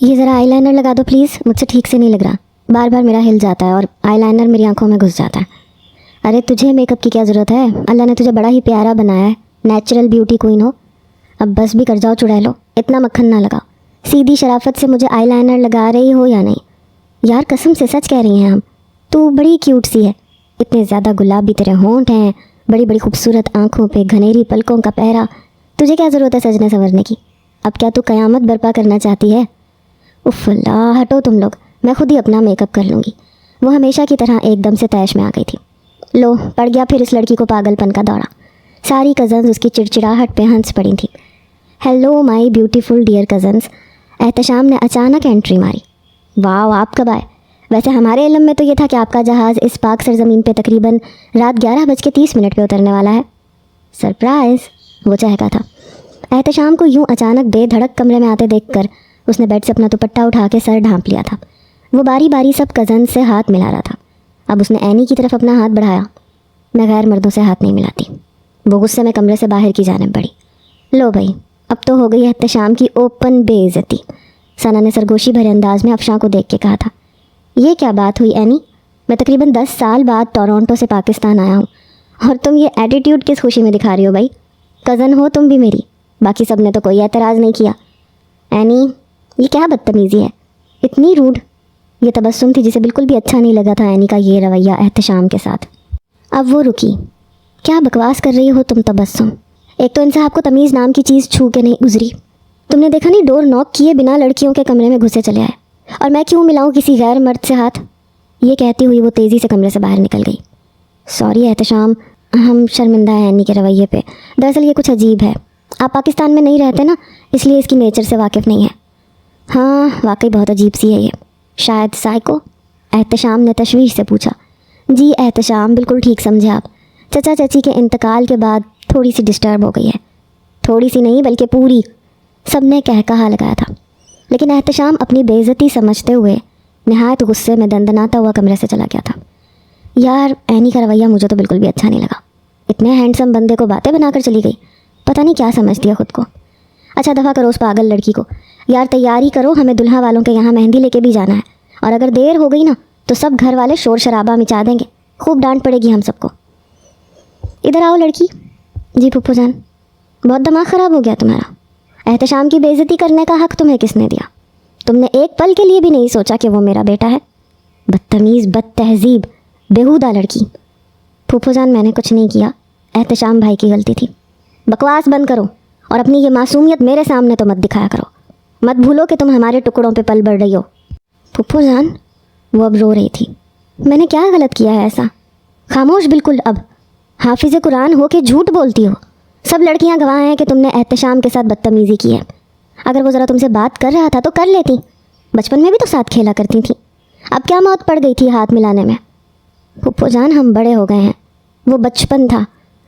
یہ ذرا آئی لائنر لگا دو پلیز، مجھ سے ٹھیک سے نہیں لگ رہا، بار بار میرا ہل جاتا ہے اور آئی لائنر میری آنکھوں میں گھس جاتا ہے۔ ارے تجھے میک اپ کی کیا ضرورت ہے، اللہ نے تجھے بڑا ہی پیارا بنایا ہے، نیچرل بیوٹی کوئن ہو۔ اب بس بھی کر جاؤ چڑیلو، اتنا مکھن نہ لگا، سیدھی شرافت سے مجھے آئی لائنر لگا رہی ہو یا نہیں؟ یار قسم سے سچ کہہ رہی ہیں ہم، تو بڑی کیوٹ سی ہے، اتنے زیادہ گلابی تیرے ہونٹ ہیں، بڑی بڑی خوبصورت آنکھوں پہ گھنیری پلکوں کا پہرا، تجھے کیا ضرورت ہے سجنے سنورنے کی؟ اب کیا تو قیامت برپا کرنا چاہتی ہے؟ اف اللہ، ہٹو تم لوگ، میں خود ہی اپنا میک اپ کر لوں گی۔ وہ ہمیشہ کی طرح ایک دم سے طیش میں آ گئی تھی۔ لو پڑ گیا پھر اس لڑکی کو پاگل پن کا دورہ۔ ساری کزنز اس کی چڑچڑاہٹ پہ ہنس پڑی تھیں۔ Hello my beautiful dear cousins, Ehtisham نے اچانک انٹری ماری۔ واو، آپ کب آئے؟ ویسے ہمارے علم میں تو یہ تھا کہ آپ کا جہاز اس پاک سرزمین پہ تقریباً رات 11:30 پہ اترنے والا ہے۔ سرپرائز، وہ چہکا تھا۔ احتشام کو یوں اچانک بے دھڑک کمرے میں آتے دیکھ کر اس نے بیڈ سے اپنا دوپٹہ اٹھا کے سر ڈھانپ لیا تھا۔ وہ باری باری سب کزن سے ہاتھ ملا رہا تھا۔ اب اس نے اینی کی طرف اپنا ہاتھ بڑھایا۔ میں غیر مردوں سے ہاتھ نہیں ملاتی۔ وہ غصے میں کمرے سے باہر کی جانب بڑھی۔ لو بھائی، اب تو ہو گئی احتشام کی اوپن بے عزتی، ثنا نے سرگوشی بھرے انداز میں افشاں کو دیکھ کے کہا تھا۔ یہ کیا بات ہوئی اینی؟ میں تقریباً 10 سال بعد ٹورانٹو سے پاکستان آیا ہوں اور تم یہ ایٹیٹیوڈ کس خوشی میں دکھا رہی ہو بھائی؟ کزن ہو تم بھی میری، باقی سب نے تو کوئی اعتراض نہیں کیا۔ اینی، یہ کیا بدتمیزی ہے، اتنی روڈ۔ یہ تبسم تھی جسے بالکل بھی اچھا نہیں لگا تھا اینی کا یہ رویہ احتشام کے ساتھ۔ اب وہ رکی۔ کیا بکواس کر رہی ہو تم تبسم؟ ایک تو ان صاحب کو تمیز نام کی چیز چھو کے نہیں گزری۔ تم نے دیکھا نہیں ڈور ناک کیے بنا لڑکیوں کے کمرے میں گھسے چلے آئے، اور میں کیوں ملاؤں کسی غیر مرد سے ہاتھ؟ یہ کہتی ہوئی وہ تیزی سے کمرے سے باہر نکل گئی۔ سوری احتشام، ہم شرمندہ ہیں اینی کے رویے پہ، دراصل یہ کچھ عجیب ہے۔ آپ پاکستان میں نہیں رہتے نا، اس لیے اس کی نیچر سے واقف نہیں ہے۔ ہاں واقعی بہت عجیب سی ہے یہ، شاید سائیکو؟ احتشام نے تشویش سے پوچھا۔ جی احتشام، بالکل ٹھیک سمجھے آپ، چچا چچی کے انتقال کے بعد تھوڑی سی ڈسٹرب ہو گئی ہے۔ تھوڑی سی نہیں بلکہ پوری، سب نے کہا لگایا تھا۔ لیکن احتشام اپنی بے عزتی سمجھتے ہوئے نہایت غصے میں دندناتا ہوا کمرے سے چلا گیا تھا۔ یار اینی کا رویہ مجھے تو بالکل بھی اچھا نہیں لگا، اتنے ہینڈسم بندے کو باتیں بنا کر چلی گئی، پتہ نہیں کیا سمجھتی ہے خود کو۔ اچھا دفعہ کرو اس پاگل لڑکی کو، یار تیاری کرو، ہمیں دلہا والوں کے یہاں مہندی لے کے بھی جانا ہے، اور اگر دیر ہو گئی نا تو سب گھر والے شور شرابہ مچا دیں گے، خوب ڈانٹ پڑے گی ہم سب کو۔ ادھر آؤ لڑکی۔ جی پھپھو جان۔ بہت دماغ خراب ہو گیا تمہارا؟ احتشام کی بے عزتی کرنے کا حق تمہیں کس نے دیا؟ تم نے ایک پل کے لیے بھی نہیں سوچا کہ وہ میرا بیٹا ہے؟ بدتمیز، بد تہذیب، بےہودہ لڑکی۔ پھپھو جان میں نے کچھ نہیں کیا، احتشام بھائی کی غلطی تھی۔ بکواس بند کرو اور اپنی یہ معصومیت میرے سامنے تو مت دکھایا کرو، مت بھولو کہ تم ہمارے ٹکڑوں پہ پل بڑھ رہی ہو۔ پھپھو جان، وہ اب رو رہی تھی۔ میں نے کیا غلط کیا ہے ایسا؟ خاموش بالکل اب، حافظ قرآن ہو کے جھوٹ بولتی ہو۔ سب لڑکیاں گواہ ہیں کہ تم نے احتشام کے ساتھ بدتمیزی کی ہے۔ اگر وہ ذرا تم سے بات کر رہا تھا تو کر لیتی، بچپن میں بھی تو ساتھ کھیلا کرتی تھیں، اب کیا موت پڑ گئی تھی ہاتھ ملانے میں؟ پھپھو جان ہم بڑے ہو گئے ہیں، وہ بچپن تھا،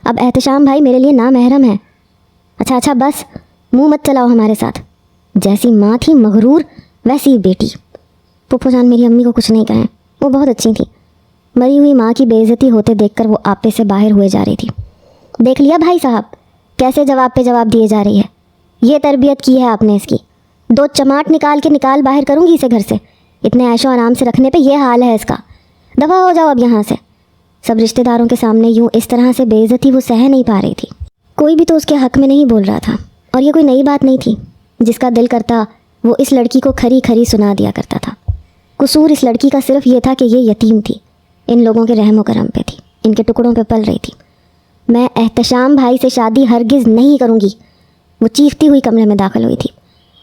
اب احتشام بھائی میرے لیے نامحرم ہے۔ اچھا بس، منہ مت چلاؤ ہمارے ساتھ، جیسی ماں تھی مغرور ویسی بیٹی۔ پھپھو جان میری امی کو کچھ نہیں کہیں، وہ بہت اچھی تھی، مری ہوئی ماں کی بے عزتی ہوتے دیکھ کر وہ آپے سے باہر ہوئے جا رہی تھی۔ دیکھ لیا بھائی صاحب کیسے جواب پہ جواب دیے جا رہی ہے، یہ تربیت کی ہے آپ نے اس کی، 2 چماٹ نکال باہر کروں گی اسے گھر سے، اتنے عیش و آرام سے رکھنے پہ یہ حال ہے اس کا، دفعہ ہو جاؤ اب یہاں سے۔ سب رشتہ داروں کے سامنے یوں اس طرح سے بے عزتی وہ سہہ نہیں پا رہی تھی، کوئی بھی تو اس کے حق میں نہیں بول رہا تھا، اور یہ کوئی نئی بات نہیں تھی، جس کا دل کرتا وہ اس لڑکی کو کھری کھری سنا دیا کرتا تھا۔ قصور اس لڑکی کا صرف یہ تھا کہ یہ یتیم تھی، ان لوگوں کے رحم و کرم پہ تھی، ان کے ٹکڑوں پہ پل رہی تھی۔ میں احتشام بھائی سے شادی ہرگز نہیں کروں گی، وہ چیختی ہوئی کمرے میں داخل ہوئی تھی۔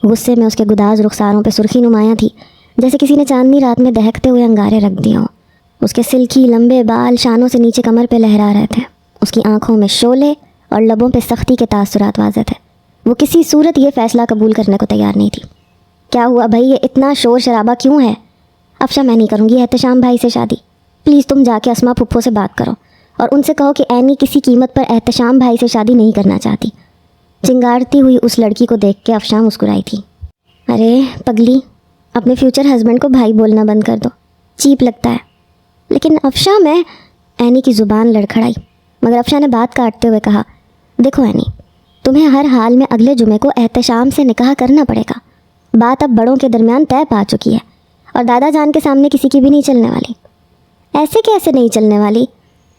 غصے میں اس کے گداز رخساروں پہ سرخی نمایاں تھی، جیسے کسی نے چاندنی رات میں دہکتے ہوئے انگارے رکھ دیے ہوں۔ اس کے سلکی لمبے بال شانوں سے نیچے کمر پہ لہرا رہے تھے، اس کی آنکھوں میں شعلے اور لبوں پہ سختی کے تاثرات واضح تھے۔ وہ کسی صورت یہ فیصلہ قبول کرنے کو تیار نہیں تھی۔ کیا ہوا بھائی، یہ اتنا شور شرابہ کیوں ہے؟ افشا میں نہیں کروں گی احتشام بھائی سے شادی، پلیز تم جا کے اسما پھپھو سے بات کرو اور ان سے کہو کہ اینی کسی قیمت پر احتشام بھائی سے شادی نہیں کرنا چاہتی۔ چنگارتی ہوئی اس لڑکی کو دیکھ کے افشا مسکرائی تھی۔ ارے پگلی، اپنے فیوچر ہسبینڈ کو بھائی بولنا بند کر دو، چیپ لگتا ہے۔ لیکن افشا میں، اینی کی زبان لڑکھڑائی، مگر افشا نے بات کاٹتے ہوئے کہا، دیکھو اینی، تمہیں ہر حال میں اگلے جمعے کو احتشام سے نکاح کرنا پڑے گا، بات اب بڑوں کے درمیان طے پا چکی ہے اور دادا جان کے سامنے کسی کی بھی نہیں چلنے والی۔ ایسے کیسے نہیں چلنے والی؟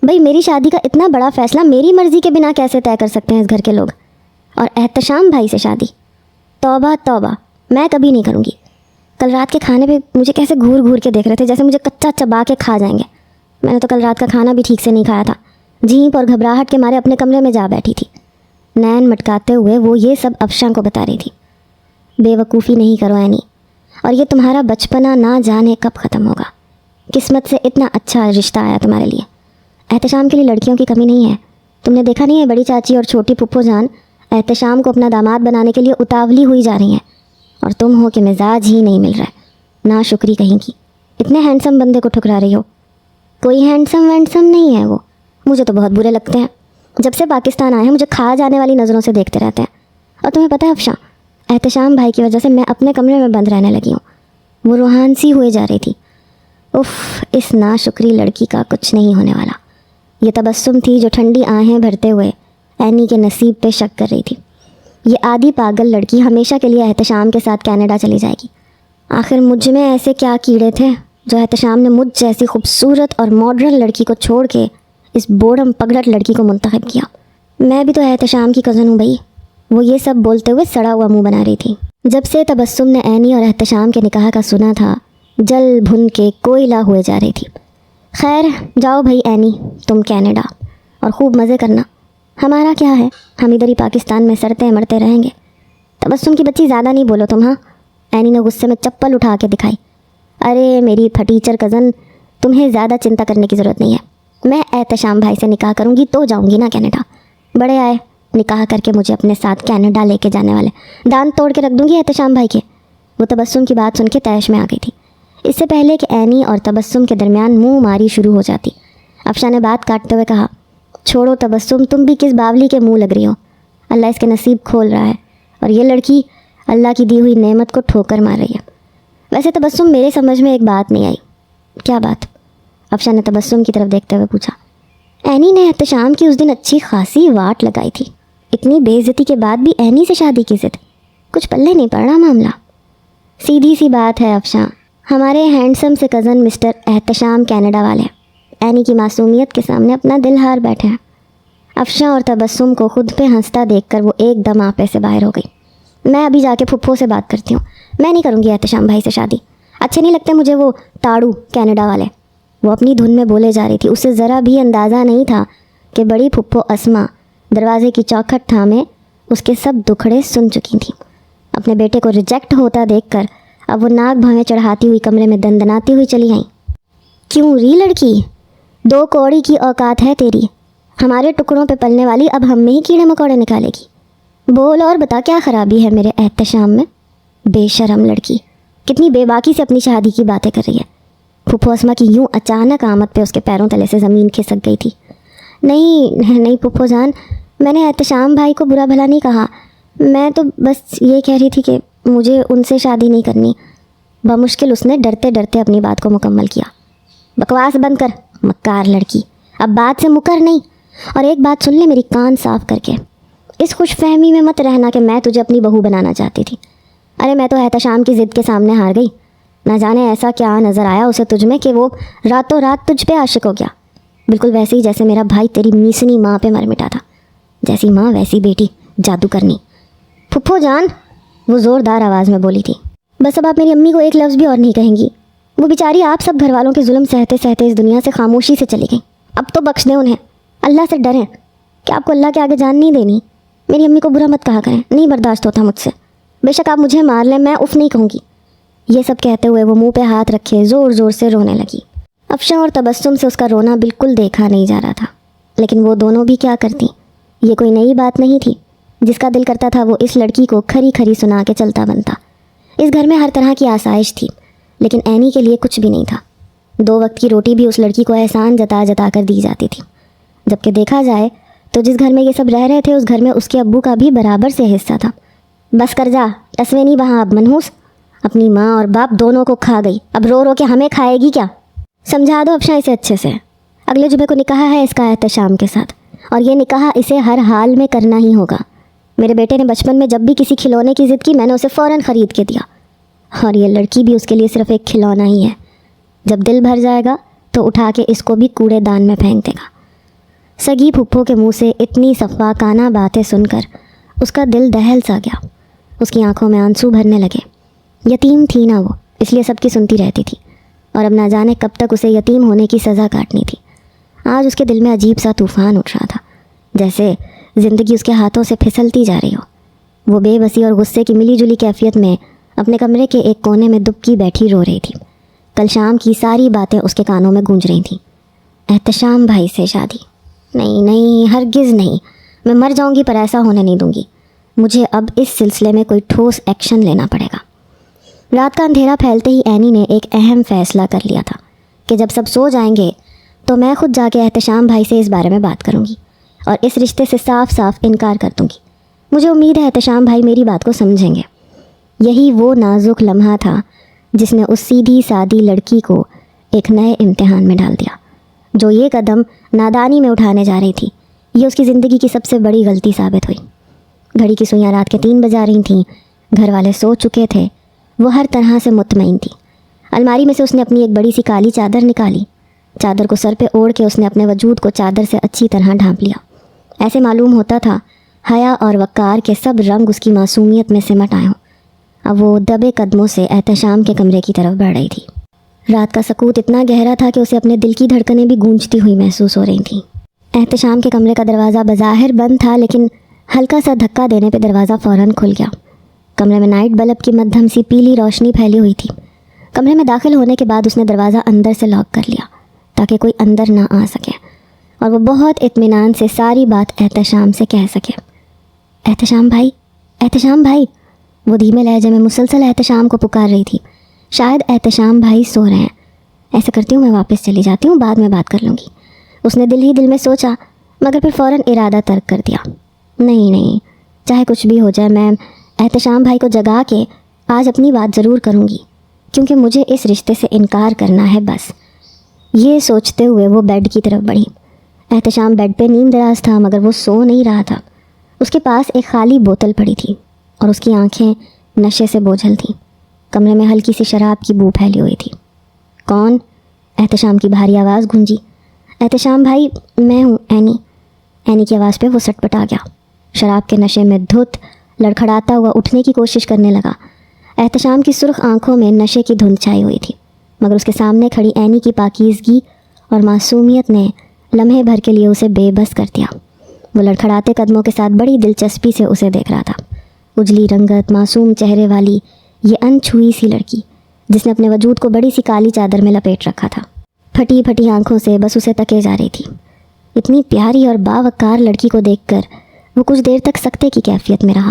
بھئی میری شادی کا اتنا بڑا فیصلہ میری مرضی کے بنا کیسے طے کر سکتے ہیں اس گھر کے لوگ؟ اور احتشام بھائی سے شادی؟ توبہ توبہ، میں کبھی نہیں کروں گی۔ کل رات کے کھانے پہ مجھے کیسے گھور گھور کے دیکھ رہے تھے، جیسے مجھے کچا چبا کے کھا جائیں گے۔ میں نے تو کل رات کا کھانا بھی ٹھیک سے نہیں کھایا تھا، جھینپ اور گھبراہٹ کے مارے اپنے کمرے میں جا بیٹھی تھی۔ نین مٹکاتے ہوئے وہ یہ سب افشاں کو بتا رہی تھی۔ بے وقوفی نہیں کرو اینی، اور یہ تمہارا بچپنا نہ جانے کب ختم ہوگا۔ قسمت سے اتنا اچھا رشتہ آیا تمہارے لیے۔ احتشام کے لیے لڑکیوں کی کمی نہیں ہے۔ تم نے دیکھا نہیں ہے بڑی چاچی اور چھوٹی پھپھو جان احتشام کو اپنا داماد بنانے کے لیے اتاولی ہوئی جا رہی ہیں، اور تم ہو کہ مزاج ہی نہیں مل رہا ہے، نا شکری کہیں کی۔ اتنے ہینڈسم بندے کو ٹھکرا رہی ہو۔ کوئی ہینڈسم وینڈسم نہیں ہے وہ، مجھے تو بہت برے لگتے ہیں۔ جب سے پاکستان آئے ہیں مجھے کھا جانے والی نظروں سے دیکھتے رہتے ہیں۔ اور تمہیں پتہ ہے افشاں، احتشام بھائی کی وجہ سے میں اپنے کمرے میں بند رہنے لگی ہوں۔ وہ روحان سی ہوئے جا رہی تھی۔ اف، اس ناشکری لڑکی کا کچھ نہیں ہونے والا۔ یہ تبسم تھی جو ٹھنڈی آہیں بھرتے ہوئے اینی کے نصیب پہ شک کر رہی تھی۔ یہ آدھی پاگل لڑکی ہمیشہ کے لیے احتشام کے ساتھ کینیڈا چلی جائے گی۔ آخر مجھ میں ایسے کیا کیڑے تھے جو احتشام نے مجھ جیسی خوبصورت اور ماڈرن لڑکی کو چھوڑ کے اس بوڑم پگڑٹ لڑکی کو منتخب کیا؟ میں بھی تو احتشام کی کزن ہوں بھائی۔ وہ یہ سب بولتے ہوئے سڑا ہوا منہ بنا رہی تھی۔ جب سے تبسم نے اینی اور احتشام کے نکاح کا سنا تھا، جل بھن کے کوئلہ ہوئے جا رہی تھی۔ خیر جاؤ بھائی اینی، تم کینیڈا اور خوب مزے کرنا، ہمارا کیا ہے، ہم ادھر ہی پاکستان میں سڑتے مرتے رہیں گے۔ تبسم کی بچی زیادہ نہیں بولو تم، ہاں؟ اینی نے غصے میں چپل اٹھا کے دکھائی۔ ارے میری پھٹیچر کزن، تمہیں زیادہ چنتا کرنے کی ضرورت نہیں ہے۔ میں احتشام بھائی سے نکاح کروں گی تو جاؤں گی نا کینیڈا۔ بڑے آئے نکاح کر کے مجھے اپنے ساتھ کینیڈا لے کے جانے والے، دانت توڑ کے رکھ دوں گی احتشام بھائی کے۔ وہ تبسم کی بات سن کے تیش میں آ گئی تھی۔ اس سے پہلے کہ اینی اور تبسم کے درمیان منہ ماری شروع ہو جاتی، افشاں نے بات کاٹتے ہوئے کہا، چھوڑو تبسم، تم بھی کس باولی کے منہ لگ رہی ہو؟ اللہ اس کے نصیب کھول رہا ہے، اور یہ لڑکی اللہ کی دی ہوئی نعمت کو ٹھوکر مار رہی ہے۔ ویسے تبسم، میرے سمجھ میں ایک بات نہیں آئی۔ کیا بات؟ افشاں نے تبسم کی طرف دیکھتے ہوئے پوچھا۔ اینی نے احتشام کی اس دن اچھی خاصی واٹ لگائی تھی، اتنی بے عزتی کے بعد بھی اینی سے شادی کی ضد، کچھ پلے نہیں پڑ رہا معاملہ۔ سیدھی سی بات ہے افشاں، ہمارے ہینڈسم سے کزن مسٹر احتشام کینیڈا والے اینی کی معصومیت کے سامنے اپنا دل ہار بیٹھے ہیں۔ افشاں اور تبسم کو خود پہ ہنستا دیکھ کر وہ ایک دم آپے سے باہر ہو گئی۔ میں ابھی جا کے پھپھو سے بات کرتی ہوں، میں نہیں کروں گی احتشام بھائی سے شادی، اچھے نہیں لگتے مجھے وہ تاڑو کینیڈا والے۔ وہ اپنی دھن میں بولے جا رہی تھی، اسے ذرا بھی اندازہ نہیں تھا کہ بڑی پھپھو اسما دروازے کی چوکھٹ تھامے اس کے سب دکھڑے سن چکی تھیں۔ اپنے بیٹے کو ریجیکٹ ہوتا دیکھ کر اب وہ ناک بھویں چڑھاتی ہوئی کمرے میں دندناتی ہوئی چلی آئیں۔ کیوں ری لڑکی، 2 کوڑی کی اوقات ہے تیری، ہمارے ٹکڑوں پہ پلنے والی اب ہم میں ہی کیڑے مکوڑے نکالے گی؟ بول اور بتا کیا خرابی ہے میرے احتشام میں؟ بے شرم لڑکی، کتنی بے باکی سے اپنی شادی کی باتیں کر رہی ہے۔ پھپھو اسما کی یوں اچانک آمد پہ اس کے پیروں تلے سے زمین کھسک گئی تھی۔ نہیں پھپھو جان، میں نے احتشام بھائی کو برا بھلا نہیں کہا، میں تو بس یہ کہہ رہی تھی کہ مجھے ان سے شادی نہیں کرنی۔ بمشکل اس نے ڈرتے ڈرتے اپنی بات کو مکمل کیا۔ بکواس بند کر مکار لڑکی، اب بات سے مکر نہیں۔ اور ایک بات سن لے میری کان صاف کر کے، اس خوش فہمی میں مت رہنا کہ میں تجھے اپنی بہو بنانا چاہتی تھی۔ ارے میں تو احتشام کی ضد کے سامنے ہار گئی، نہ جانے ایسا کیا نظر آیا اسے تجھ میں کہ وہ راتوں رات تجھ پہ عاشق ہو گیا، بالکل ویسے ہی جیسے میرا بھائی تیری میسنی ماں پہ مر مٹا تھا۔ جیسی ماں ویسی بیٹی، جادو کرنی۔ پھپھو جان، وہ زوردار آواز میں بولی تھی، بس اب آپ میری امی کو ایک لفظ بھی اور نہیں کہیں گی۔ وہ بیچاری آپ سب گھر والوں کے ظلم سہتے سہتے اس دنیا سے خاموشی سے چلی گئیں، اب تو بخش دیں انہیں، اللہ سے ڈریں کہ آپ کو اللہ کے آگے جان نہیں دینی۔ میری امی کو برا مت کہا کریں، نہیں برداشت ہوتا مجھ سے، بے شک آپ مجھے مار لیں میں اف نہیں کہوں گی۔ یہ سب کہتے ہوئے وہ منہ پہ ہاتھ رکھے زور زور سے رونے لگی۔ افشاں اور تبسم سے اس کا رونا بالکل دیکھا نہیں جا رہا تھا، لیکن وہ دونوں بھی کیا کرتی، یہ کوئی نئی بات نہیں تھی۔ جس کا دل کرتا تھا وہ اس لڑکی کو کھری کھری سنا کے چلتا بنتا۔ اس گھر میں ہر طرح کی آسائش تھی، لیکن اینی کے لیے کچھ بھی نہیں تھا۔ 2 وقت کی روٹی بھی اس لڑکی کو احسان جتا جتا کر دی جاتی تھی، جبکہ دیکھا جائے تو جس گھر میں یہ سب رہ رہے تھے اس گھر میں اس کے ابو کا بھی برابر سے حصہ تھا۔ بس کر جا، ٹسوے نہیں وہاں اب منحوس، اپنی ماں اور باپ دونوں کو کھا گئی، اب رو رو کے ہمیں کھائے گی کیا؟ سمجھا دو افشاں اسے اچھے سے، اگلے جمعے کو نکاح ہے اس کا احتشام کے ساتھ، اور یہ نکاح اسے ہر حال میں کرنا ہی ہوگا۔ میرے بیٹے نے بچپن میں جب بھی کسی کھلونے کی ضد کی میں نے اسے فوراً خرید کے دیا، اور یہ لڑکی بھی اس کے لیے صرف ایک کھلونا ہی ہے. جب دل بھر جائے گا تو اٹھا کے اس کو بھی کوڑے دان میں پھینک دے گا. سگی پھپھو کے منہ سے اتنی صفاقانہ باتیں سن کر اس کا دل دہل سا گیا. اس کی آنکھوں میں آنسو بھرنے لگے. یتیم تھی نا وہ، اس لیے سب کی سنتی رہتی تھی، اور اب نہ جانے کب تک اسے یتیم ہونے کی سزا کاٹنی تھی. آج اس کے دل میں عجیب سا طوفان اٹھ رہا تھا، جیسے زندگی اس کے ہاتھوں سے پھسلتی جا رہی ہو. وہ بے بسی اور غصے کی ملی جلی کیفیت میں اپنے کمرے کے ایک کونے میں دبکی بیٹھی رو رہی تھی. کل شام کی ساری باتیں اس کے کانوں میں گونج رہی تھیں. احتشام بھائی سے شادی؟ نہیں نہیں، ہرگز نہیں. میں مر جاؤں گی پر ایسا ہونے نہیں دوں گی. مجھے اب اس سلسلے میں کوئی ٹھوس ایکشن لینا پڑے گا. رات کا اندھیرا پھیلتے ہی اینی نے ایک اہم فیصلہ کر لیا تھا کہ جب سب سو جائیں گے تو میں خود جا کے احتشام بھائی سے اس بارے میں بات کروں گی اور اس رشتے سے صاف صاف انکار کر دوں گی. مجھے امید ہے احتشام بھائی میری بات کو سمجھیں گے. یہی وہ نازک لمحہ تھا جس نے اس سیدھی سادی لڑکی کو ایک نئے امتحان میں ڈال دیا. جو یہ قدم نادانی میں اٹھانے جا رہی تھی، یہ اس کی زندگی کی سب سے بڑی غلطی ثابت ہوئی. گھڑی کی سوئیاں رات کے 3 بجا رہی تھیں. گھر والے سو چکے تھے. وہ ہر طرح سے مطمئن تھی. الماری میں سے اس نے اپنی ایک بڑی سی کالی چادر نکالی. چادر کو سر پہ اوڑھ کے اس نے اپنے وجود کو چادر سے اچھی طرح ڈھانپ لیا. ایسے معلوم ہوتا تھا حیا اور وقار کے سب رنگ اس کی معصومیت میں سمٹ آئے ہوں. اب وہ دبے قدموں سے احتشام کے کمرے کی طرف بڑھ رہی تھی. رات کا سکوت اتنا گہرا تھا کہ اسے اپنے دل کی دھڑکنیں بھی گونجتی ہوئی محسوس ہو رہی تھیں. احتشام کے کمرے کا دروازہ بظاہر بند تھا، لیکن ہلکا سا دھکا دینے پہ دروازہ فوراً کھل گیا. کمرے میں نائٹ بلب کی مدھم سی پیلی روشنی پھیلی ہوئی تھی. کمرے میں داخل ہونے کے بعد اس نے دروازہ اندر سے لاک کر لیا تاکہ کوئی اندر نہ آ سکے، اور وہ بہت اطمینان سے ساری بات احتشام سے کہہ سکے. احتشام بھائی، احتشام بھائی. وہ دھیمے لہجے میں مسلسل احتشام کو پکار رہی تھی. شاید احتشام بھائی سو رہے ہیں. ایسا کرتی ہوں میں واپس چلی جاتی ہوں، بعد میں بات کر لوں گی. اس نے دل ہی دل میں سوچا، مگر پھر فوراً ارادہ ترک کر دیا. نہیں نہیں، چاہے کچھ بھی ہو جائے میں احتشام بھائی کو جگا کے آج اپنی بات ضرور کروں گی، کیونکہ مجھے اس رشتے سے انکار کرنا ہے بس. یہ سوچتے ہوئے وہ بیڈ کی طرف بڑھی. احتشام بیڈ پہ نیم دراز تھا، مگر وہ سو نہیں رہا تھا. اس کے پاس ایک خالی بوتل پڑی تھی اور اس کی آنکھیں نشے سے بوجھل تھیں. کمرے میں ہلکی سی شراب کی بو پھیلی ہوئی تھی. کون؟ احتشام کی بھاری آواز گونجی. احتشام بھائی، میں ہوں اینی. اینی کی آواز پہ وہ سٹ پٹا گیا. شراب کے نشے میں دھت لڑکھڑاتا ہوا اٹھنے کی کوشش کرنے لگا. احتشام کی سرخ آنکھوں میں نشے کی دھند چھائی ہوئی تھی، مگر اس کے سامنے کھڑی اینی کی پاکیزگی اور معصومیت نے لمحے بھر کے لیے اسے بے بس کر دیا. وہ لڑکھڑاتے قدموں کے ساتھ بڑی دلچسپی سے اسے دیکھ رہا تھا. اجلی رنگت، معصوم چہرے والی یہ انچھوئی سی لڑکی جس نے اپنے وجود کو بڑی سی کالی چادر میں لپیٹ رکھا تھا، پھٹی پھٹی آنکھوں سے بس اسے تکے جا رہی تھی. اتنی پیاری اور باوقار لڑکی کو دیکھ کر وہ کچھ دیر تک سکتے کی کیفیت میں رہا.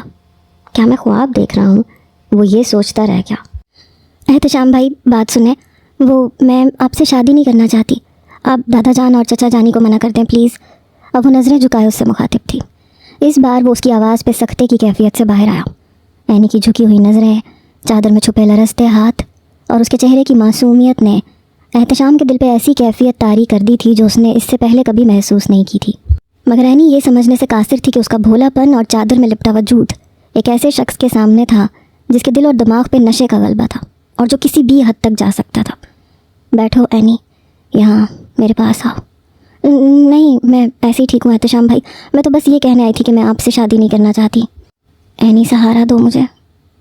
کیا میں خواب دیکھ رہا ہوں؟ وہ یہ سوچتا رہ گیا. احتشام بھائی بات سنیں، میں آپ سے شادی نہیں کرنا چاہتی. آپ دادا جان اور چچا جانی کو منع کر دیں پلیز. اب وہ نظریں جھکائے اس سے مخاطب تھی. اس بار وہ اس کی آواز پہ سکتے کی کیفیت سے باہر آیا. اینی کی جھکی ہوئی نظریں، چادر میں چھپے لرزتے ہاتھ اور اس کے چہرے کی معصومیت نے احتشام کے دل پہ ایسی کیفیت طاری کر دی تھی جو اس نے اس سے پہلے کبھی محسوس نہیں کی تھی. مگر اینی یہ سمجھنے سے قاصر تھی کہ اس کا بھولا پن اور چادر میں لپٹا وجود ایک ایسے شخص کے سامنے تھا جس کے دل اور دماغ پہ نشے کا غلبہ تھا اور جو کسی بھی حد تک جا سکتا تھا. بیٹھو اینی، یہاں میرے پاس آؤ. نہیں، میں ایسے ہی ٹھیک ہوں احتشام بھائی. میں تو بس یہ کہنے آئی تھی کہ میں آپ سے شادی نہیں کرنا چاہتی. اینی سہارا دو مجھے.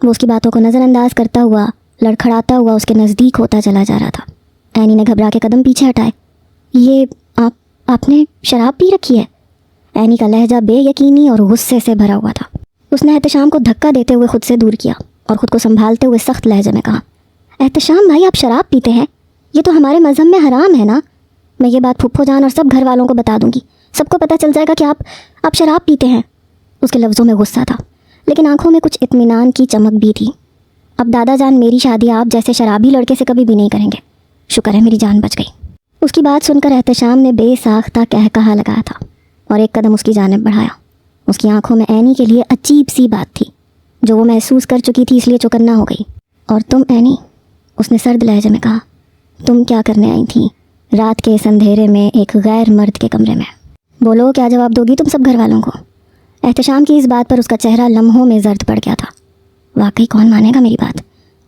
وہ اس کی باتوں کو نظر انداز کرتا ہوا لڑکھڑاتا ہوا اس کے نزدیک ہوتا چلا جا رہا تھا. اینی نے گھبرا کے قدم پیچھے ہٹائے. یہ آپ نے شراب پی رکھی ہے؟ اینی کا لہجہ بے یقینی اور غصے سے بھرا ہوا تھا. اس نے احتشام کو دھکا دیتے ہوئے خود سے دور کیا اور خود کو سنبھالتے ہوئے سخت لہجے میں کہا، احتشام بھائی آپ شراب پیتے ہیں؟ یہ تو ہمارے مذہب میں حرام ہے نا. میں یہ بات پھپھو جان اور سب گھر والوں کو بتا دوں گی. سب کو پتہ چل جائے گا کہ آپ شراب پیتے ہیں. اس کے لفظوں میں غصہ تھا لیکن آنکھوں میں کچھ اطمینان کی چمک بھی تھی. اب دادا جان میری شادی آپ جیسے شرابی لڑکے سے کبھی بھی نہیں کریں گے. شکر ہے میری جان بچ گئی. اس کی بات سن کر احتشام نے بے ساختہ کہا لگایا تھا اور ایک قدم اس کی جانب بڑھایا. اس کی آنکھوں میں اینی کے لیے عجیب سی بات تھی جو وہ محسوس کر چکی تھی، اس لیے چوکنا ہو گئی. اور تم اینی، اس نے سرد لہجے میں کہا، تم کیا کرنے آئی تھی رات کے اس اندھیرے میں ایک غیر مرد کے کمرے میں؟ بولو کیا جواب دو گی تم سب گھر والوں کو؟ احتشام کی اس بات پر اس کا چہرہ لمحوں میں زرد پڑ گیا تھا. واقعی کون مانے گا میری بات؟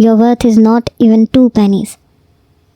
Your worth is not even 2 pennies.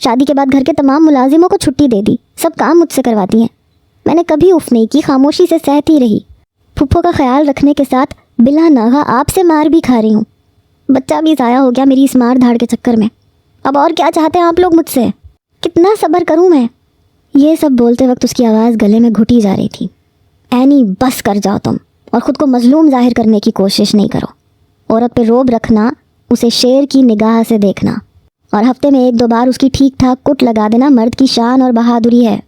شادی کے بعد گھر کے تمام ملازموں کو چھٹی دے دی، سب کام مجھ سے کرواتی ہیں۔ میں نے کبھی اف نہیں کی، خاموشی سے سہتی رہی۔ پھپھو کا خیال رکھنے کے ساتھ بلا ناغہ آپ سے مار بھی کھا رہی ہوں۔ بچہ بھی ضائع ہو گیا میری اس مار دھاڑ کے چکر میں۔ اب اور کیا چاہتے ہیں آپ لوگ مجھ سے؟ کتنا صبر کروں میں؟ یہ سب بولتے وقت اس کی آواز گلے میں گھٹی جا رہی تھی۔ اینی بس کر جاؤ تم، اور خود کو مظلوم ظاہر کرنے کی کوشش نہیں کرو۔ عورت پہ روب رکھنا، اسے شیر کی نگاہ سے دیکھنا، اور ہفتے میں 1-2 بار اس کی ٹھیک ٹھاک کٹ لگا دینا مرد کی شان اور بہادری ہے،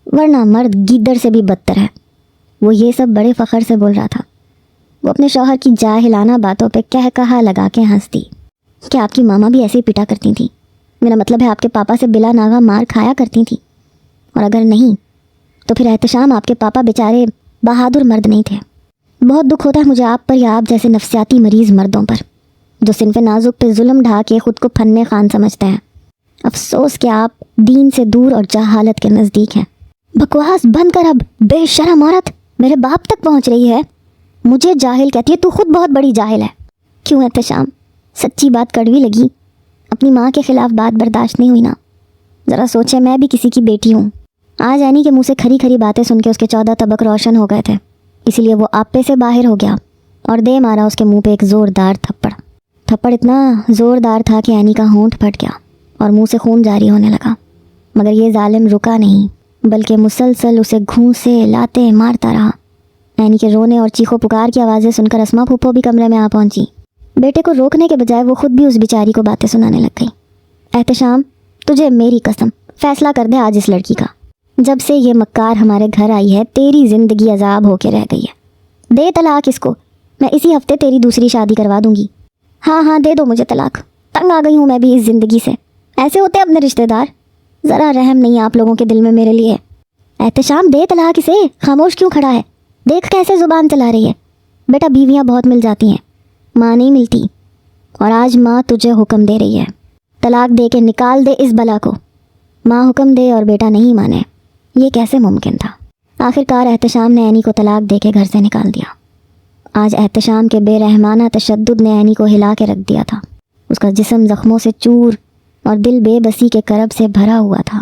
ورنہ مرد گیدڑ سے بھی بدتر ہے۔ وہ یہ سب بڑے فخر سے بول رہا تھا۔ وہ اپنے شوہر کی جاہلانہ باتوں پہ کہہ کہا لگا کے ہنستی۔ کیا آپ کی ماما بھی ایسے ہی پٹا کرتی تھیں؟ میرا مطلب ہے آپ کے پاپا سے بلا ناغہ مار کھایا کرتی تھیں؟ اور اگر نہیں تو پھر احتشام آپ کے پاپا بیچارے بہادر مرد نہیں تھے۔ بہت دکھ ہوتا ہے مجھے آپ پر یا آپ جیسے نفسیاتی مریض مردوں پر، جو صنف نازک پہ ظلم ڈھا کے خود کو فن خان سمجھتے ہیں۔ افسوس کہ آپ دین سے دور اور جہالت کے نزدیک ہیں۔ بکواس بند کر اب، بے شرم عورت، میرے باپ تک پہنچ رہی ہے۔ مجھے جاہل کہتی ہے، تو خود بہت بڑی جاہل ہے۔ کیوں احتشام؟ سچی بات کڑوی لگی؟ اپنی ماں کے خلاف بات برداشت نہیں ہوئی نا؟ ذرا سوچے، میں بھی کسی کی بیٹی ہوں۔ آج اینی کے منہ سے کھری کھری باتیں سن کے اس کے 14 طبق روشن ہو گئے تھے، اسی لیے وہ آپے سے باہر ہو گیا اور دے مارا اس کے منہ پہ ایک زوردار تھپڑ۔ تھپڑ اتنا زوردار تھا کہ اینی کا ہونٹ پھٹ گیا اور منہ سے خون جاری ہونے لگا، مگر یہ ظالم رکا نہیں، بلکہ مسلسل اسے گھونسے لاتے مارتا رہا۔ اینی کے رونے اور چیخو پکار کی آوازیں سن کر اسما پھپھو بھی کمرے میں آ پہنچی۔ بیٹے کو روکنے کے بجائے وہ خود بھی اس بیچاری کو باتیں سنانے لگ گئی۔ احتشام، تجھے میری قسم، فیصلہ کر دے آج اس لڑکی کا۔ جب سے یہ مکار ہمارے گھر آئی ہے تیری زندگی عذاب ہو کے رہ گئی ہے۔ دے طلاق اس کو، میں اسی ہفتے تیری دوسری شادی کروا دوں گی۔ ہاں دے دو مجھے طلاق، تنگ آ گئی ہوں میں بھی اس زندگی سے۔ ایسے ہوتے اپنے رشتہ دار؟ ذرا رحم نہیں آپ لوگوں کے دل میں میرے لیے؟ احتشام، دے طلاق اسے، خاموش کیوں کھڑا ہے؟ دیکھ کیسے زبان چلا رہی ہے۔ بیٹا بیویاں بہت مل جاتی ہیں، ماں نہیں ملتی، اور آج ماں تجھے حکم دے رہی ہے، طلاق دے کے نکال دے اس بلا کو۔ ماں حکم دے اور بیٹا نہیں مانے، یہ کیسے ممکن تھا؟ آخر کار احتشام نے اینی کو طلاق دے کے گھر سے نکال دیا۔ آج احتشام کے بے رحمانہ تشدد نے اینی کو ہلا کے رکھ دیا تھا۔ اس کا جسم زخموں سے چور اور دل بے بسی کے کرب سے بھرا ہوا تھا۔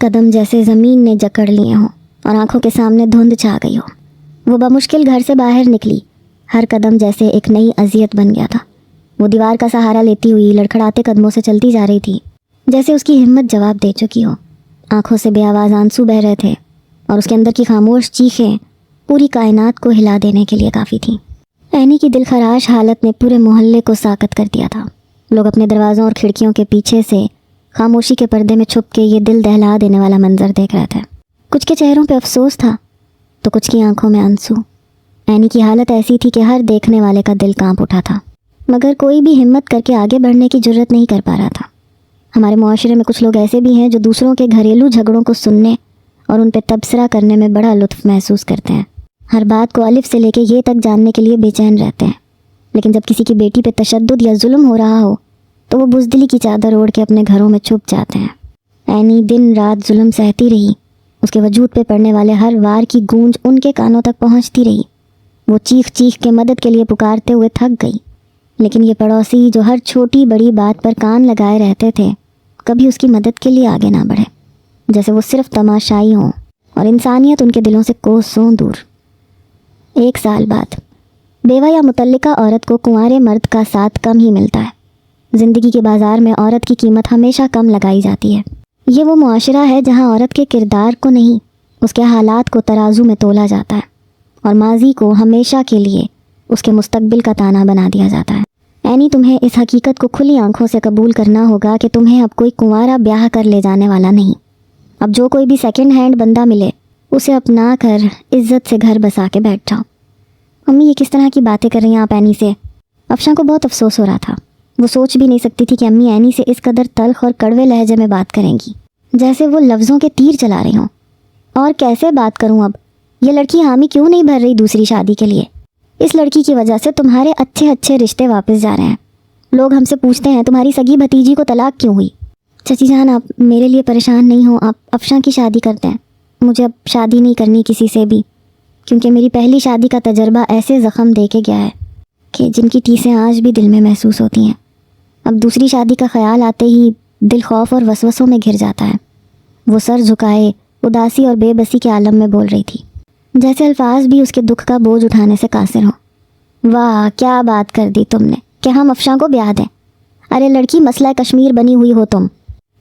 قدم جیسے زمین نے جکڑ لیے ہوں اور آنکھوں کے سامنے دھند چھا گئی ہو۔ وہ بمشکل گھر سے باہر نکلی، ہر قدم جیسے ایک نئی اذیت بن گیا تھا۔ وہ دیوار کا سہارا لیتی ہوئی لڑکھڑاتے قدموں سے چلتی جا رہی تھی، جیسے اس کی ہمت جواب دے چکی ہو۔ آنکھوں سے بے آواز آنسو بہہ رہے تھے اور اس کے اندر کی خاموش چیخیں پوری کائنات کو ہلا دینے کے لیے کافی تھیں۔ اینی کی دل خراش حالت نے پورے محلے کو ساکت کر دیا تھا۔ لوگ اپنے دروازوں اور کھڑکیوں کے پیچھے سے خاموشی کے پردے میں چھپ کے یہ دل دہلا دینے والا منظر دیکھ رہے تھے۔ کچھ کے چہروں پہ افسوس تھا تو کچھ کی آنکھوں میں آنسو۔ اینی کی حالت ایسی تھی کہ ہر دیکھنے والے کا دل کانپ اٹھا تھا، مگر کوئی بھی ہمت کر کے آگے بڑھنے کی جرت نہیں کر پا رہا تھا۔ ہمارے معاشرے میں کچھ لوگ ایسے بھی ہیں جو دوسروں کے گھریلو جھگڑوں کو سننے اور ان پہ تبصرہ کرنے میں بڑا لطف محسوس کرتے ہیں۔ ہر بات کو الف سے لے کے یہ تک جاننے کے لیے بے چین رہتے ہیں، لیکن جب کسی کی بیٹی پہ تشدد یا ظلم ہو رہا ہو تو وہ بزدلی کی چادر اوڑھ کے اپنے گھروں میں چھپ جاتے ہیں۔ اینی دن رات ظلم سہتی رہی، اس کے وجود پہ پڑنے والے ہر وار کی گونج ان کے کانوں تک پہنچتی رہی۔ وہ چیخ چیخ کے مدد کے لیے پکارتے ہوئے تھک گئی، لیکن یہ پڑوسی جو ہر چھوٹی بڑی بات پر کان لگائے رہتے تھے کبھی اس کی مدد کے لیے آگے نہ بڑھے، جیسے وہ صرف تماشائی ہوں اور انسانیت ان کے دلوں سے کوسوں دور۔ 1 سال بعد بیوہ یا متعلقہ عورت کو کنوارے مرد کا ساتھ کم ہی ملتا ہے۔ زندگی کے بازار میں عورت کی قیمت ہمیشہ کم لگائی جاتی ہے۔ یہ وہ معاشرہ ہے جہاں عورت کے کردار کو نہیں، اس کے حالات کو ترازو میں تولا جاتا ہے اور ماضی کو ہمیشہ کے لیے اس کے مستقبل کا تانا بنا دیا جاتا ہے۔ اینی، تمہیں اس حقیقت کو کھلی آنکھوں سے قبول کرنا ہوگا کہ تمہیں اب کوئی کنوارا بیاہ کر لے جانے والا نہیں۔ اب جو کوئی بھی سیکنڈ ہینڈ بندہ ملے اسے اپنا کر عزت سے گھر بسا کے بیٹھ جاؤ۔ امی، یہ کس طرح کی باتیں کر رہی ہیں آپ اینی سے؟ افشاں کو بہت افسوس ہو رہا تھا۔ وہ سوچ بھی نہیں سکتی تھی کہ امی اینی سے اس قدر تلخ اور کڑوے لہجے میں بات کریں گی، جیسے وہ لفظوں کے تیر چلا رہی ہوں۔ اور کیسے بات کروں اب؟ یہ لڑکی حامی کیوں نہیں بھر رہی دوسری شادی کے لیے؟ اس لڑکی کی وجہ سے تمہارے اچھے اچھے رشتے واپس جا رہے ہیں۔ لوگ ہم سے پوچھتے ہیں تمہاری سگی بھتیجی کو طلاق کیوں ہوئی؟ چچی جان، آپ میرے لیے پریشان نہیں ہوں، آپ افشاں کی شادی کرتے ہیں۔ مجھے اب شادی نہیں کرنی کسی سے بھی، کیونکہ میری پہلی شادی کا تجربہ ایسے زخم دے کے گیا ہے کہ جن کی ٹیسیں آج بھی دل میں محسوس ہوتی ہیں۔ اب دوسری شادی کا خیال آتے ہی دل خوف اور وسوسوں میں گھر جاتا ہے۔ وہ سر جھکائے اداسی اور بے بسی کے عالم میں بول رہی تھی، جیسے الفاظ بھی اس کے دکھ کا بوجھ اٹھانے سے قاصر ہوں۔ واہ کیا بات کر دی تم نے کہ ہم افشاں کو بیاہ دیں۔ ارے لڑکی، مسئلہ کشمیر بنی ہوئی ہو تم۔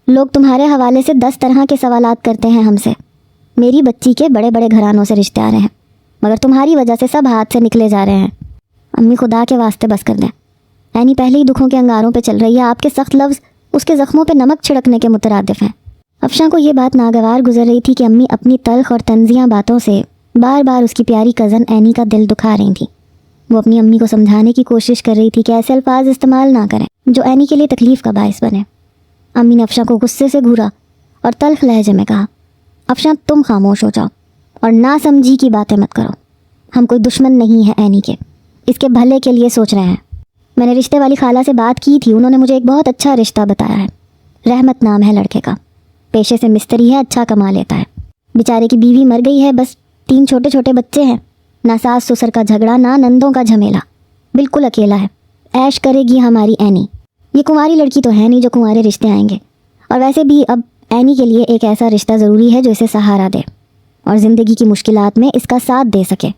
لوگ تمہارے حوالے سے 10 طرح کے سوالات کرتے ہیں ہم سے۔ میری بچی کے بڑے بڑے گھرانوں سے رشتے آ رہے ہیں، مگر تمہاری وجہ سے سب ہاتھ سے نکلے جا رہے ہیں۔ امی خدا کے واسطے بس کر دیں۔ اینی پہلے ہی دکھوں کے انگاروں پہ چل رہی ہے، آپ کے سخت لفظ اس کے زخموں پہ نمک چھڑکنے کے مترادف ہیں۔ افشاں کو یہ بات ناگوار گزر رہی تھی کہ امی اپنی تلخ اور طنزیہ باتوں سے بار بار اس کی پیاری کزن اینی کا دل دکھا رہی تھی۔ وہ اپنی امی کو سمجھانے کی کوشش کر رہی تھی کہ ایسے الفاظ استعمال نہ کریں جو اینی کے لیے تکلیف کا باعث بنے۔ امی نے افشاں کو غصے سے گھورا اور تلخ لہجے میں کہا، افشاں تم خاموش ہو جاؤ اور نہ سمجھی کی باتیں مت کرو۔ ہم کوئی دشمن نہیں ہے اینی کے، اس کے بھلے کے لیے سوچ رہے ہیں۔ میں نے رشتے والی خالہ سے بات کی تھی، انہوں نے مجھے ایک بہت اچھا رشتہ بتایا ہے۔ رحمت نام ہے لڑکے کا، پیشے سے مستری ہے، اچھا کما لیتا ہے۔ بیچارے کی بیوی مر گئی ہے، بس 3 چھوٹے چھوٹے بچے ہیں۔ نہ ساس سسر کا جھگڑا، نہ نندوں کا جھمیلا، بالکل اکیلا ہے۔ عیش کرے گی ہماری اینی۔ یہ کنواری لڑکی تو ہے نہیں جو کنوارے رشتے آئیں گے، اور ویسے بھی اب اینی کے لیے ایک ایسا رشتہ ضروری ہے جو اسے سہارا دے اور زندگی کی مشکلات میں اس کا ساتھ دے سکے۔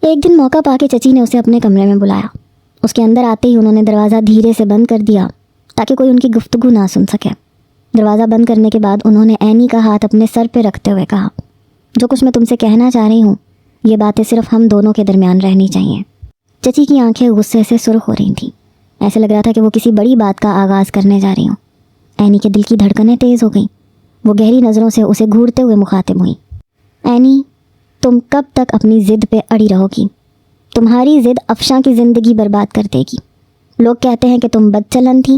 ایک دن موقع پا کے چچی نے اسے اپنے کمرے میں بلایا۔ اس کے اندر آتے ہی انہوں نے دروازہ دھیرے سے بند کر دیا تاکہ کوئی ان کی گفتگو نہ سن سکے۔ دروازہ بند کرنے کے بعد انہوں نے اینی کا ہاتھ اپنے سر پہ رکھتے ہوئے کہا، جو کچھ میں تم سے کہنا چاہ رہی ہوں، یہ باتیں صرف ہم دونوں کے درمیان رہنی چاہیے۔ چچی کی آنکھیں غصے سے سرخ ہو رہی تھیں، ایسے لگ رہا تھا کہ وہ کسی بڑی بات کا آغاز کرنے جا رہی ہوں۔ اینی کے دل کی دھڑکنیں تیز ہو گئیں، وہ گہری نظروں سے اسے گھورتے ہوئے مخاطب ہوئیں۔ اینی، تم کب تک اپنی ضد پہ اڑی رہو گی؟ تمہاری ضد افشاں کی زندگی برباد کر دے گی۔ لوگ کہتے ہیں کہ تم بد چلن تھی،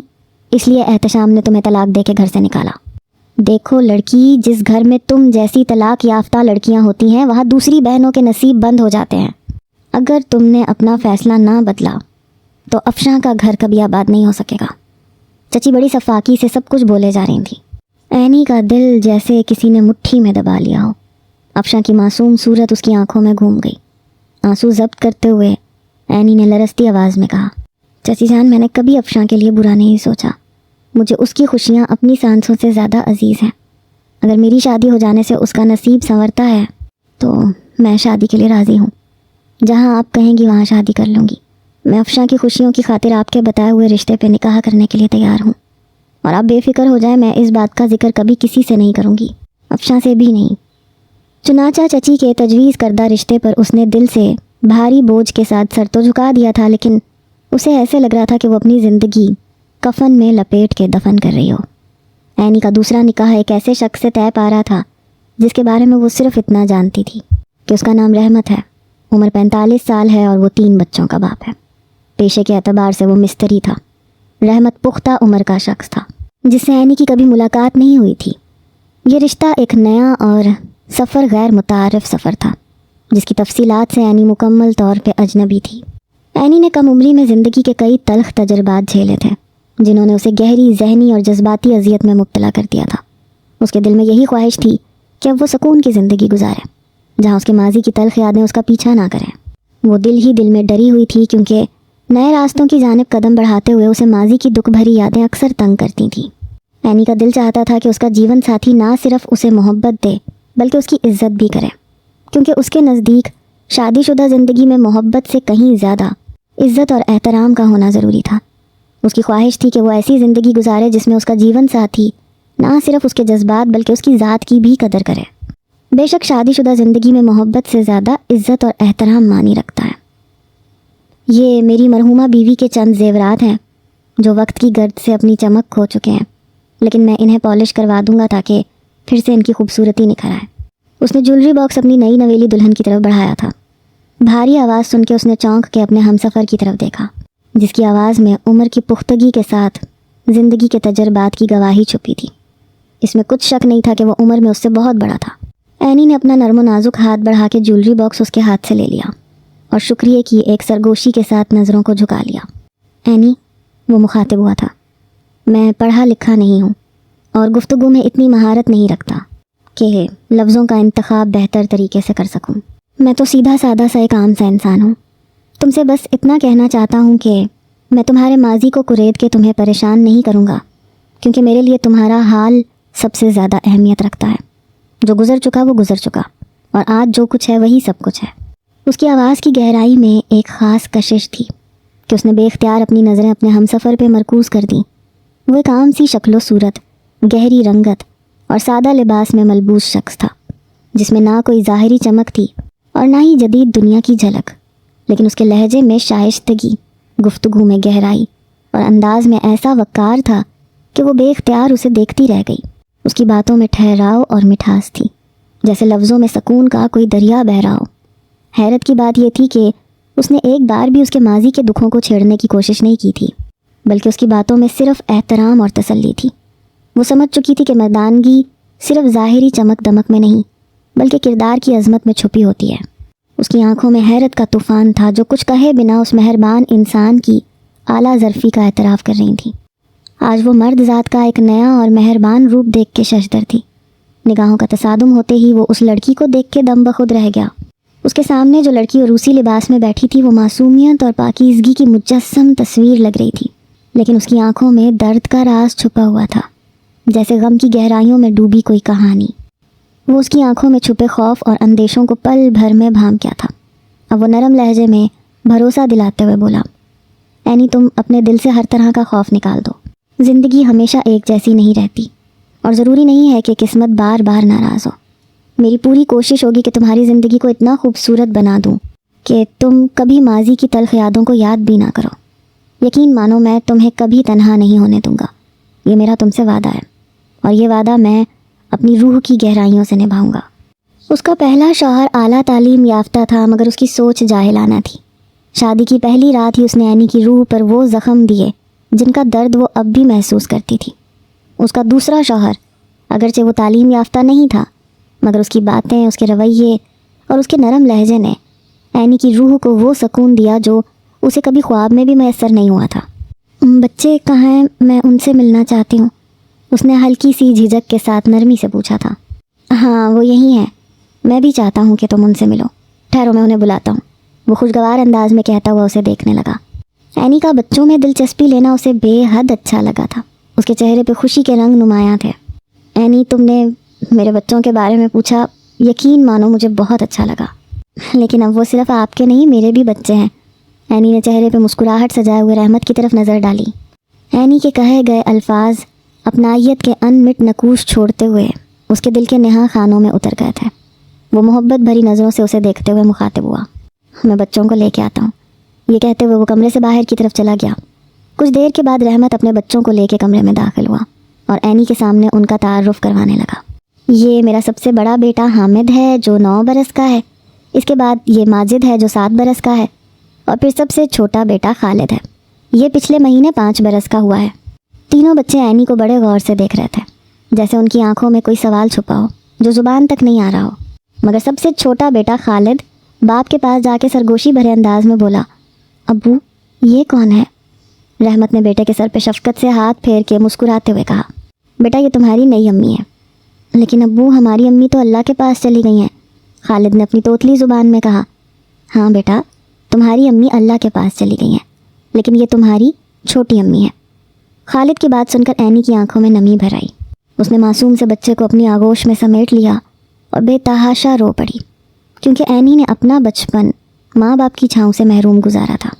اس لیے احتشام نے تمہیں طلاق دے کے گھر سے نکالا۔ دیکھو لڑکی، جس گھر میں تم جیسی طلاق یافتہ لڑکیاں ہوتی ہیں وہاں دوسری بہنوں کے نصیب بند ہو جاتے ہیں۔ اگر تم نے اپنا فیصلہ نہ بدلا تو افشاں کا گھر کبھی آباد نہیں ہو سکے گا۔ چچی بڑی صفاقی سے سب کچھ بولے جا رہی تھی۔ اینی کا دل جیسے کسی نے مٹھی میں دبا لیا ہو۔ افشاں کی معصوم صورت اس کی آنکھوں میں گھوم گئی۔ آنسو ضبط کرتے ہوئے اینی نے لرزتی آواز میں کہا، چچی جان، میں نے کبھی افشاں کے لیے برا نہیں سوچا۔ مجھے اس کی خوشیاں اپنی سانسوں سے زیادہ عزیز ہیں۔ اگر میری شادی ہو جانے سے اس کا نصیب سنورتا ہے تو میں شادی کے لیے راضی ہوں۔ جہاں آپ کہیں گی وہاں شادی کر لوں گی۔ میں افشاں کی خوشیوں کی خاطر آپ کے بتائے ہوئے رشتے پہ نکاح کرنے کے لیے تیار ہوں، اور آپ بے فکر ہو جائیں، میں اس بات کا ذکر کبھی کسی سے نہیں کروں گی، افشاں سے بھی نہیں۔ چنانچہ چچی کے تجویز کردہ رشتے پر اس نے دل سے بھاری بوجھ کے ساتھ سر تو جھکا دیا تھا، لیکن اسے ایسے لگ رہا تھا کہ وہ اپنی زندگی کفن میں لپیٹ کے دفن کر رہی ہو۔ اینی کا دوسرا نکاح ایک ایسے شخص سے طے پا رہا تھا جس کے بارے میں وہ صرف اتنا جانتی تھی کہ اس کا نام رحمت ہے، عمر 45 سال ہے اور وہ 3 بچوں کا باپ ہے۔ پیشے کے اعتبار سے وہ مستری تھا۔ رحمت پختہ عمر کا شخص تھا جس سے اینی کی کبھی ملاقات نہیں ہوئی تھی۔ یہ رشتہ ایک نیا اور سفر غیر متعارف سفر تھا جس کی تفصیلات سے اینی مکمل طور پہ اجنبی تھی۔ اینی نے کم عمری میں زندگی کے کئی تلخ تجربات جھیلے تھے جنہوں نے اسے گہری ذہنی اور جذباتی اذیت میں مبتلا کر دیا تھا۔ اس کے دل میں یہی خواہش تھی کہ اب وہ سکون کی زندگی گزارے جہاں اس کے ماضی کی تلخ یادیں اس کا پیچھا نہ کریں۔ وہ دل ہی دل میں ڈری ہوئی تھی کیونکہ نئے راستوں کی جانب قدم بڑھاتے ہوئے اسے ماضی کی دکھ بھری یادیں اکثر تنگ کرتی تھیں۔ اینی کا دل چاہتا تھا کہ اس کا جیون ساتھی نہ صرف اسے محبت دے بلکہ اس کی عزت بھی کرے، کیونکہ اس کے نزدیک شادی شدہ زندگی میں محبت سے کہیں زیادہ عزت اور احترام کا ہونا ضروری تھا۔ اس کی خواہش تھی کہ وہ ایسی زندگی گزارے جس میں اس کا جیون ساتھی نہ صرف اس کے جذبات بلکہ اس کی ذات کی بھی قدر کرے۔ بے شک شادی شدہ زندگی میں محبت سے زیادہ عزت اور احترام معنی رکھتا ہے۔ یہ میری مرحومہ بیوی کے چند زیورات ہیں جو وقت کی گرد سے اپنی چمک کھو چکے ہیں، لیکن میں انہیں پالش کروا دوں گا تاکہ پھر سے ان کی خوبصورتی نکھر آئے۔ اس نے جولری باکس اپنی نئی نویلی دلہن کی طرف بڑھایا تھا۔ بھاری آواز سن کے اس نے چونک کے اپنے ہمسفر کی طرف دیکھا جس کی آواز میں عمر کی پختگی کے ساتھ زندگی کے تجربات کی گواہی چھپی تھی۔ اس میں کچھ شک نہیں تھا کہ وہ عمر میں اس سے بہت بڑا تھا۔ اینی نے اپنا نرم و نازک ہاتھ بڑھا کے جولری باکس اس کے ہاتھ سے لے لیا اور شکریہ کی ایک سرگوشی کے ساتھ نظروں کو جھکا لیا۔ اینی، وہ مخاطب ہوا تھا، میں پڑھا لکھا نہیں ہوں اور گفتگو میں اتنی مہارت نہیں رکھتا کہ لفظوں کا انتخاب بہتر طریقے سے کر سکوں۔ میں تو سیدھا سادہ سا ایک عام سا انسان ہوں۔ تم سے بس اتنا کہنا چاہتا ہوں کہ میں تمہارے ماضی کو کرید کے تمہیں پریشان نہیں کروں گا، کیونکہ میرے لیے تمہارا حال سب سے زیادہ اہمیت رکھتا ہے۔ جو گزر چکا وہ گزر چکا، اور آج جو کچھ ہے وہی سب کچھ ہے۔ اس کی آواز کی گہرائی میں ایک خاص کشش تھی کہ اس نے بے اختیار اپنی نظریں اپنے ہمسفر پہ مرکوز کر دیں۔ وہ ایک عام سی شکل و صورت، گہری رنگت اور سادہ لباس میں ملبوس شخص تھا، جس میں نہ کوئی ظاہری چمک تھی اور نہ ہی جدید دنیا کی جھلک، لیکن اس کے لہجے میں شائستگی، گفتگو میں گہرائی اور انداز میں ایسا وقار تھا کہ وہ بے اختیار اسے دیکھتی رہ گئی۔ اس کی باتوں میں ٹھہراؤ اور مٹھاس تھی، جیسے لفظوں میں سکون کا کوئی دریا بہہ رہا ہو۔ حیرت کی بات یہ تھی کہ اس نے ایک بار بھی اس کے ماضی کے دکھوں کو چھیڑنے کی کوشش نہیں کی تھی، بلکہ اس کی باتوں میں صرف احترام اور تسلی تھی۔ وہ سمجھ چکی تھی کہ مردانگی صرف ظاہری چمک دمک میں نہیں، بلکہ کردار کی عظمت میں چھپی ہوتی ہے۔ اس کی آنکھوں میں حیرت کا طوفان تھا جو کچھ کہے بنا اس مہربان انسان کی اعلیٰ ظرفی کا اعتراف کر رہی تھی۔ آج وہ مرد ذات کا ایک نیا اور مہربان روپ دیکھ کے ششدر تھی۔ نگاہوں کا تصادم ہوتے ہی وہ اس لڑکی کو دیکھ کے دم بخود رہ گیا۔ اس کے سامنے جو لڑکی عروسی لباس میں بیٹھی تھی وہ معصومیت اور پاکیزگی کی مجسم تصویر لگ رہی تھی، لیکن اس کی آنکھوں میں درد کا راز چھپا ہوا تھا، جیسے غم کی گہرائیوں میں ڈوبی کوئی کہانی۔ وہ اس کی آنکھوں میں چھپے خوف اور اندیشوں کو پل بھر میں بھانپ کیا تھا۔ اب وہ نرم لہجے میں بھروسہ دلاتے ہوئے بولا، اینی تم اپنے دل سے ہر طرح کا خوف نکال دو۔ زندگی ہمیشہ ایک جیسی نہیں رہتی، اور ضروری نہیں ہے کہ قسمت بار بار ناراض ہو۔ میری پوری کوشش ہوگی کہ تمہاری زندگی کو اتنا خوبصورت بنا دوں کہ تم کبھی ماضی کی تلخ یادوں کو یاد بھی نہ کرو۔ یقین مانو میں تمہیں کبھی تنہا نہیں ہونے دوں گا، یہ میرا تم سے وعدہ ہے، اور یہ وعدہ میں اپنی روح کی گہرائیوں سے نبھاؤں گا۔ اس کا پہلا شوہر اعلیٰ تعلیم یافتہ تھا، مگر اس کی سوچ جاہلانہ تھی۔ شادی کی پہلی رات ہی اس نے اینی کی روح پر وہ زخم دیے جن کا درد وہ اب بھی محسوس کرتی تھی۔ اس کا دوسرا شوہر، اگرچہ وہ تعلیم یافتہ نہیں تھا، مگر اس کی باتیں، اس کے رویے اور اس کے نرم لہجے نے اینی کی روح کو وہ سکون دیا جو اسے کبھی خواب میں بھی میسر نہیں ہوا تھا۔ بچے کہاں ہیں؟ میں ان سے ملنا چاہتی ہوں، اس نے ہلکی سی جھجک کے ساتھ نرمی سے پوچھا تھا۔ ہاں وہ یہی ہیں، میں بھی چاہتا ہوں کہ تم ان سے ملو، ٹھہرو میں انہیں بلاتا ہوں، وہ خوشگوار انداز میں کہتا ہوا اسے دیکھنے لگا۔ اینی کا بچوں میں دلچسپی لینا اسے بے حد اچھا لگا تھا، اس کے چہرے پہ خوشی کے رنگ نمایاں تھے۔ اینی تم نے میرے بچوں کے بارے میں پوچھا، یقین مانو مجھے بہت اچھا لگا، لیکن اب وہ صرف آپ کے نہیں میرے بھی بچے ہیں۔ اینی نے چہرے پہ مسکراہٹ سجائے ہوئے رحمت کی طرف نظر ڈالی۔ اینی کے کہے گئے الفاظ اپنائیت کے ان مٹ نقوش چھوڑتے ہوئے اس کے دل کے نہا خانوں میں اتر گئے تھے۔ وہ محبت بھری نظروں سے اسے دیکھتے ہوئے مخاطب ہوا، میں بچوں کو لے کے آتا ہوں۔ یہ کہتے ہوئے وہ کمرے سے باہر کی طرف چلا گیا۔ کچھ دیر کے بعد رحمت اپنے بچوں کو لے کے کمرے میں داخل ہوا اور اینی کے سامنے ان کا تعارف کروانے لگا۔ یہ میرا سب سے بڑا بیٹا حامد ہے جو 9 برس کا ہے، اس کے بعد یہ ماجد ہے جو 7 برس کا ہے، اور پھر سب سے چھوٹا بیٹا خالد ہے، یہ پچھلے مہینے 5 برس کا ہوا ہے۔ تینوں بچے اینی کو بڑے غور سے دیکھ رہے تھے، جیسے ان کی آنکھوں میں کوئی سوال چھپا ہو جو زبان تک نہیں آ رہا ہو، مگر سب سے چھوٹا بیٹا خالد باپ کے پاس جا کے سرگوشی بھرے انداز میں بولا، ابو یہ کون ہے؟ رحمت نے بیٹے کے سر پہ شفقت سے ہاتھ پھیر کے مسکراتے ہوئے کہا، بیٹا یہ تمہاری نئی امی ہے۔ لیکن ابو ہماری امی تو اللہ کے پاس چلی گئی ہیں، خالد نے اپنی توتلی زبان میں کہا۔ ہاں بیٹا تمہاری امی اللہ کے پاس چلی گئی ہیں، لیکن یہ تمہاری چھوٹی امی ہے۔ خالد کی بات سن کر اینی کی آنکھوں میں نمی بھر آئی۔ اس نے معصوم سے بچے کو اپنی آغوش میں سمیٹ لیا اور بے تحاشا رو پڑی، کیونکہ اینی نے اپنا بچپن ماں باپ کی چھاؤں سے محروم گزارا تھا۔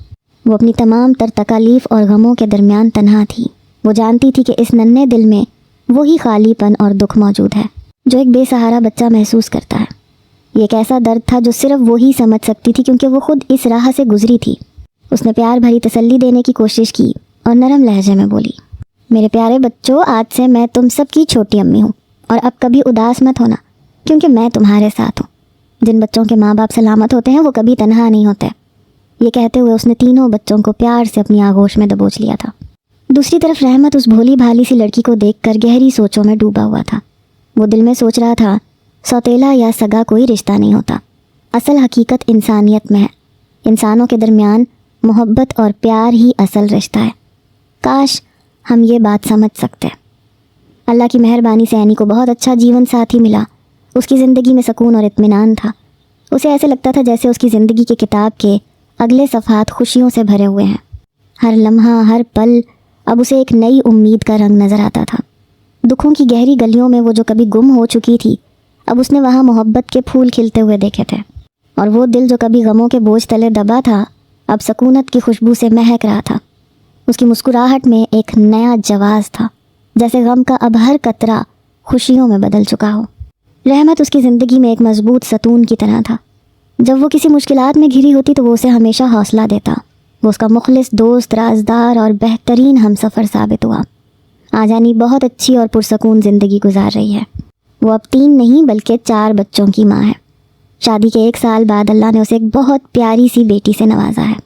وہ اپنی تمام تر تکالیف اور غموں کے درمیان تنہا تھی۔ وہ جانتی تھی کہ اس ننھے دل میں وہی خالی پن اور دکھ موجود ہے جو ایک بے سہارا بچہ محسوس کرتا ہے۔ یہ ایک ایسا درد تھا جو صرف وہی سمجھ سکتی تھی، کیونکہ وہ خود اس راہ سے گزری تھی۔ اس نے پیار بھری تسلی دینے کی کوشش کی اور نرم لہجے میں بولی، میرے پیارے بچوں، آج سے میں تم سب کی چھوٹی امی ہوں، اور اب کبھی اداس مت ہونا کیونکہ میں تمہارے ساتھ ہوں۔ جن بچوں کے ماں باپ سلامت ہوتے ہیں وہ کبھی تنہا نہیں ہوتے۔ یہ کہتے ہوئے اس نے تینوں بچوں کو پیار سے اپنی آغوش میں دبوچ لیا تھا۔ دوسری طرف رحمت اس بھولی بھالی سی لڑکی کو دیکھ کر گہری سوچوں میں ڈوبا ہوا تھا۔ وہ دل میں سوچ رہا تھا، سوتیلا یا سگا کوئی رشتہ نہیں ہوتا، اصل حقیقت انسانیت میں ہے۔ انسانوں کے درمیان محبت اور پیار ہی اصل رشتہ ہے۔ کاش ہم یہ بات سمجھ سکتے۔ اللہ کی مہربانی سے اینی کو بہت اچھا جیون ساتھی ملا۔ اس کی زندگی میں سکون اور اطمینان تھا۔ اسے ایسے لگتا تھا جیسے اس کی زندگی کی کتاب کے اگلے صفحات خوشیوں سے بھرے ہوئے ہیں۔ ہر لمحہ، ہر پل اب اسے ایک نئی امید کا رنگ نظر آتا تھا۔ دکھوں کی گہری گلیوں میں وہ جو کبھی گم ہو چکی تھی، اب اس نے وہاں محبت کے پھول کھلتے ہوئے دیکھے تھے، اور وہ دل جو کبھی غموں کے بوجھ تلے دبا تھا اب سکونت کی خوشبو سے مہک رہا تھا۔ اس کی مسکراہٹ میں ایک نیا جواز تھا، جیسے غم کا اب ہر قطرہ خوشیوں میں بدل چکا ہو۔ رحمت اس کی زندگی میں ایک مضبوط ستون کی طرح تھا۔ جب وہ کسی مشکلات میں گھری ہوتی تو وہ اسے ہمیشہ حوصلہ دیتا۔ وہ اس کا مخلص دوست، رازدار اور بہترین ہمسفر ثابت ہوا۔ آجانی بہت اچھی اور پرسکون زندگی گزار رہی ہے۔ وہ اب 3 نہیں بلکہ 4 بچوں کی ماں ہے۔ شادی کے 1 سال بعد اللہ نے اسے ایک بہت پیاری سی بیٹی سے نوازا ہے۔